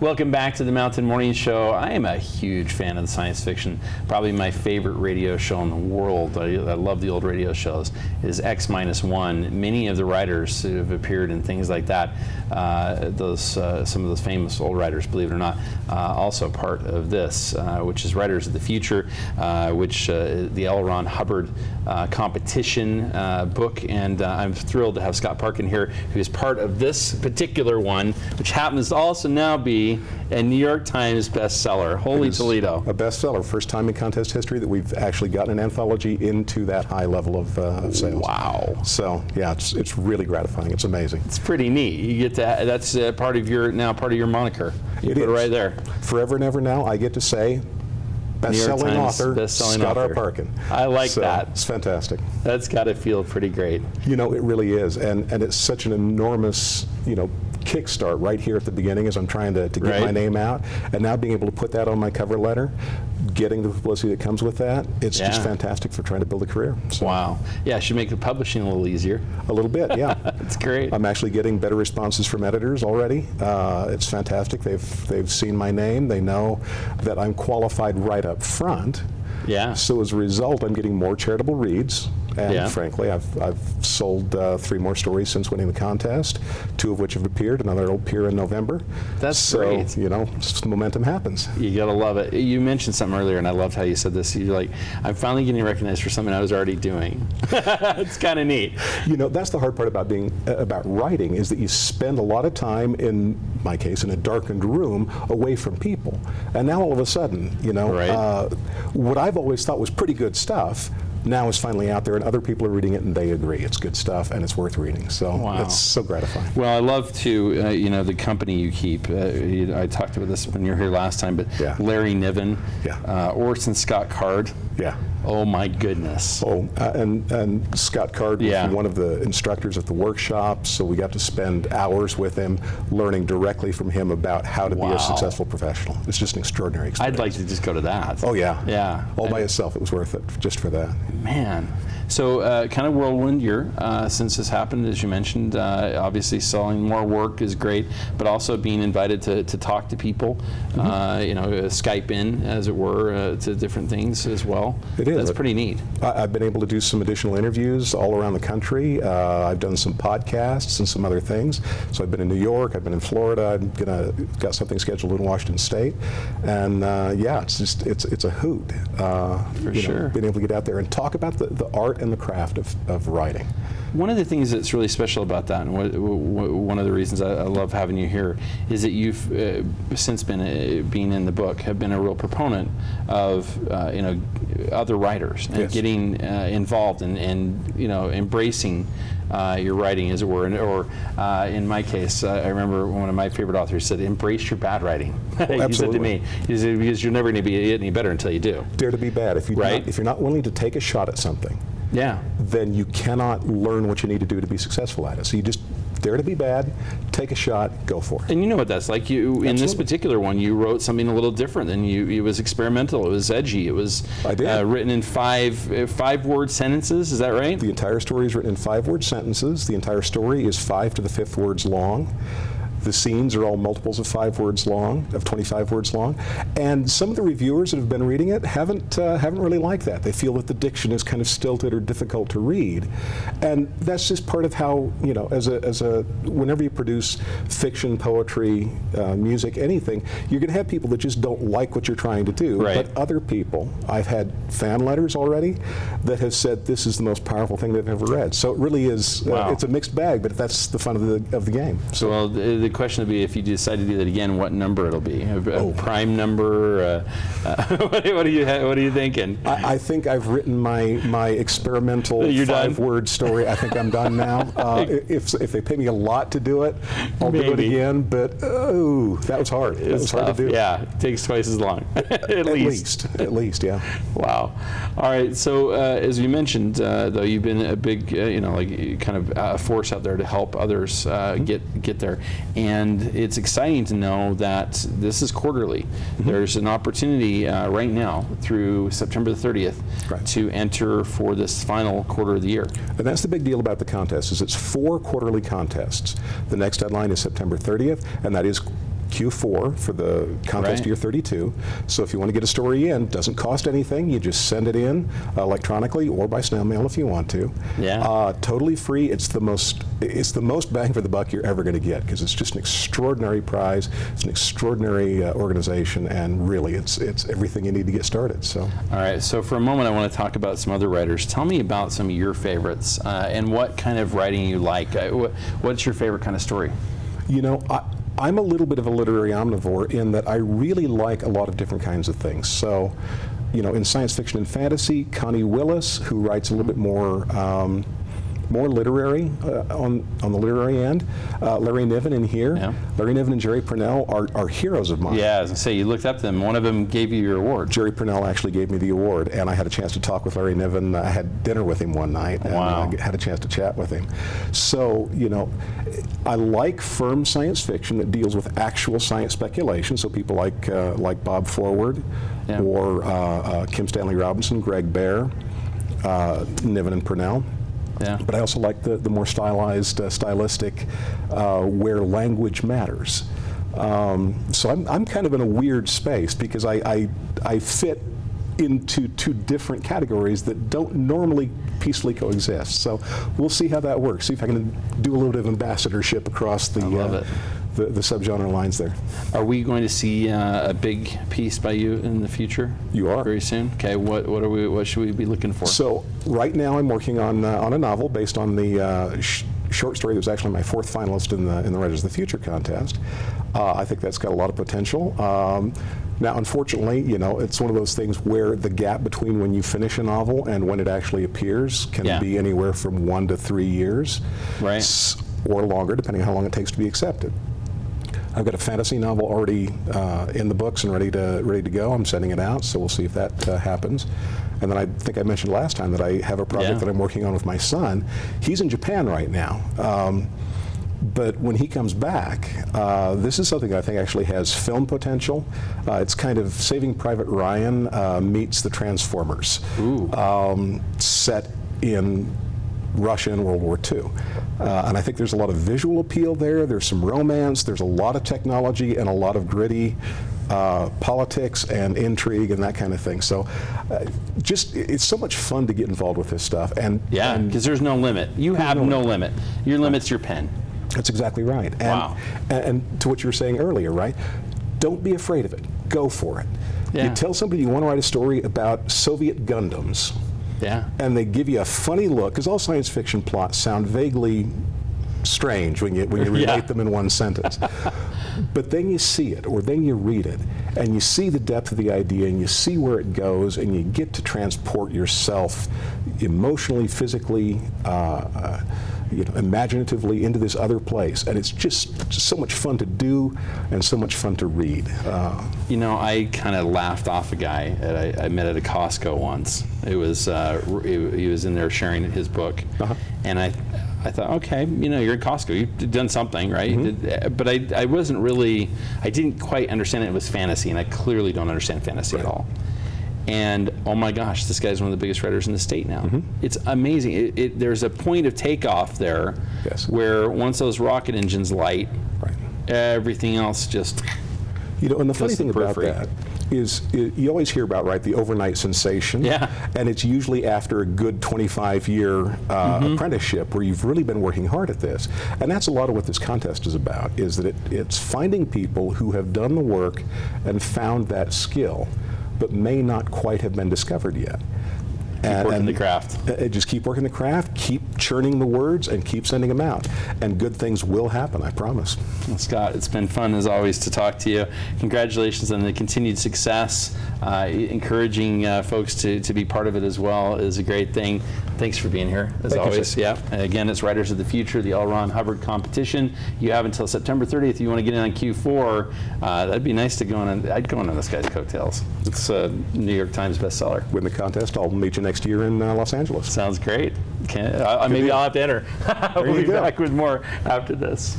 Welcome back to the Mountain Morning Show. I am a huge fan of the science fiction. Probably my favorite radio show in the world. I love the old radio shows. Is X-1. Many of the writers who have appeared in things like that, some of those famous old writers, believe it or not, also part of this, which is Writers of the Future, which the L. Ron Hubbard competition book, and I'm thrilled to have Scott Parkin here, who is part of this particular one, which happens to also now be a New York Times bestseller. Holy Toledo. A bestseller. First time in contest history that we've actually gotten an anthology into that high level of sales. Wow. So yeah, it's really gratifying. It's amazing. It's pretty neat. You get to, that's part of your moniker. You put it right there. Forever and ever now, I get to say best-selling author, Scott R. Parkin. I like that. It's fantastic. That's got to feel pretty great. You know, it really is, and it's such an enormous, kickstart right here at the beginning as I'm trying to get my name out, and now being able to put that on my cover letter, getting the publicity that comes with that, it's just fantastic for trying to build a career. So. Wow. Yeah, it should make the publishing a little easier. A little bit, yeah. That's great. I'm actually getting better responses from editors already. It's fantastic. They've seen my name. They know that I'm qualified right up front. Yeah. So as a result, I'm getting more charitable reads. And frankly, I've sold 3 more stories since winning the contest, 2 of which have appeared. Another will appear in November. That's great. Momentum happens. You gotta love it. You mentioned something earlier, and I loved how you said this. You're like, I'm finally getting recognized for something I was already doing. It's kind of neat. That's the hard part about about writing, is that you spend a lot of time, in my case, in a darkened room, away from people. And now all of a sudden, what I've always thought was pretty good stuff now is finally out there, and other people are reading it and they agree it's good stuff and it's worth reading. So that's so gratifying. Well, I love to, the company you keep. I talked about this when you were here last time, but Larry Niven, Orson Scott Card. Yeah. Oh my goodness. Oh, and Scott Card was one of the instructors at the workshop, so we got to spend hours with him, learning directly from him about how to be a successful professional. It's just an extraordinary experience. I'd like to just go to that. Oh yeah. Yeah. All by itself, it was worth it just for that. Man. So kind of whirlwind year since this happened, as you mentioned. Obviously selling more work is great, but also being invited to talk to people, Skype in, as it were, to different things as well. It is. That's pretty neat. I've been able to do some additional interviews all around the country. I've done some podcasts and some other things. So I've been in New York, I've been in Florida, got something scheduled in Washington State. And it's a hoot. For sure. Being able to get out there and talk about the art and the craft of writing. One of the things that's really special about that, and one of the reasons I love having you here, is that you've since being in the book, have been a real proponent of other writers and getting involved and embracing your writing, as it were. Or in my case, I remember one of my favorite authors said, "Embrace your bad writing." He said to me, because you're never going to be any better until you do. Dare to be bad. If you're not willing to take a shot at something, then you cannot learn what you need to do to be successful at it. So you just dare to be bad, take a shot, go for it. And you know what that's like. You in this particular one, you wrote something a little different than you. It was experimental. It was edgy. It was written in five-word sentences. Is that right? The entire story is written in 5-word sentences. The entire story is 5 to the 5th words long. The scenes are all multiples of 5 words long, of 25 words long, and some of the reviewers that have been reading it haven't really liked that. They feel that the diction is kind of stilted or difficult to read, and that's just part of how whenever you produce fiction, poetry, music, anything, you're going to have people that just don't like what you're trying to do. Right. But other people, I've had fan letters already that have said this is the most powerful thing they've ever read. So it really is. It's a mixed bag, but that's the fun of the game. So well, the question would be, if you decide to do that again, what number it'll be? A prime number? What are you thinking? I think I've written my experimental 5-word story. I think I'm done now. If they pay me a lot to do it, I'll do it again. But that was hard. That was hard to do. Yeah, it takes twice as long. At least, yeah. Wow. All right. So as you mentioned, though, you've been a big, kind of a force out there to help others get there. And it's exciting to know that this is quarterly. There's an opportunity right now through September the 30th to enter for this final quarter of the year. And that's the big deal about the contest, is it's 4 quarterly contests. The next deadline is September 30th, and that is Q4 for the contest year 32. So if you want to get a story in, doesn't cost anything. You just send it in electronically or by snail mail if you want to. Yeah. Totally free. It's the most bang for the buck you're ever going to get, because it's just an extraordinary prize. It's an extraordinary organization, and really, it's everything you need to get started. So. All right. So for a moment, I want to talk about some other writers. Tell me about some of your favorites and what kind of writing you like. What's your favorite kind of story? You know, I'm a little bit of a literary omnivore in that I really like a lot of different kinds of things. So, you know, in science fiction and fantasy, Connie Willis, who writes a little bit more literary on the literary end. Larry Niven in here. Yeah. Larry Niven and Jerry Purnell are heroes of mine. Yeah, I was going to say, you looked up to them. One of them gave you your award. Jerry Purnell actually gave me the award, and I had a chance to talk with Larry Niven. I had dinner with him one night, and Wow. I had a chance to chat with him. So, you know, I like firm science fiction that deals with actual science speculation, so people like Bob Forward, Yeah. or Kim Stanley Robinson, Greg Bear, Niven and Purnell. Yeah. But I also like the more stylized, stylistic, where language matters. So I'm kind of in a weird space, because I fit into two different categories that don't normally peacefully coexist. So we'll see how that works. See if I can do a little bit of ambassadorship across the subgenre lines there. Are we going to see a big piece by you in the future? You are. Very soon? Okay, what should we be looking for? So right now I'm working on a novel based on the short story that was actually my 4th finalist in the Writers of the Future contest. I think that's got a lot of potential. Now, unfortunately, you know, it's one of those things where the gap between when you finish a novel and when it actually appears can be anywhere from 1 to 3 years, right, or longer, depending on how long it takes to be accepted. I've got a fantasy novel already in the books and ready to go. I'm sending it out, so we'll see if that happens. And then I think I mentioned last time that I have a project that I'm working on with my son. He's in Japan right now. But when he comes back, this is something I think actually has film potential. It's kind of Saving Private Ryan meets the Transformers, set in Russia in World War II. And I think there's a lot of visual appeal there. There's some romance. There's a lot of technology and a lot of gritty politics and intrigue and that kind of thing. So it's so much fun to get involved with this stuff. And because there's no limit. You have no limit. Your limit's your pen. That's exactly right. And, wow. And to what you were saying earlier, right? Don't be afraid of it. Go for it. Yeah. You tell somebody you want to write a story about Soviet Gundams. Yeah. And they give you a funny look, because all science fiction plots sound vaguely strange when you relate them in one sentence. But then you see it, or then you read it, and you see the depth of the idea, and you see where it goes, and you get to transport yourself emotionally, physically, imaginatively into this other place. And it's just so much fun to do and so much fun to read. You know, I kind of laughed off a guy I met at a Costco once. It was he was in there sharing his book, and I thought, okay, you know, you're at Costco, you've done something, right? But I wasn't really, I didn't quite understand it was fantasy, and I clearly don't understand fantasy at all. And oh my gosh, this guy's one of the biggest writers in the state now. It's amazing. There's a point of takeoff there where once those rocket engines light, everything else just You know, and the funny thing about that is you always hear about, the overnight sensation. Yeah. And it's usually after a good 25-year apprenticeship where you've really been working hard at this. And that's a lot of what this contest is about, is that it's finding people who have done the work and found that skill, but may not quite have been discovered yet. Keep working the craft. Just keep working the craft, keep churning the words, and keep sending them out. And good things will happen, I promise. Well, Scott, it's been fun as always to talk to you. Congratulations on the continued success. Encouraging folks to be part of it as well is a great thing. Thanks for being here, as always. Yeah. Again, it's Writers of the Future, the L. Ron Hubbard competition. You have until September 30th if you want to get in on Q4. That'd be nice to go on. I'd go on this guy's coattails. It's a New York Times bestseller. Win the contest, I'll meet you next year in Los Angeles. Sounds great. Maybe I'll have to enter. We'll be back with more after this.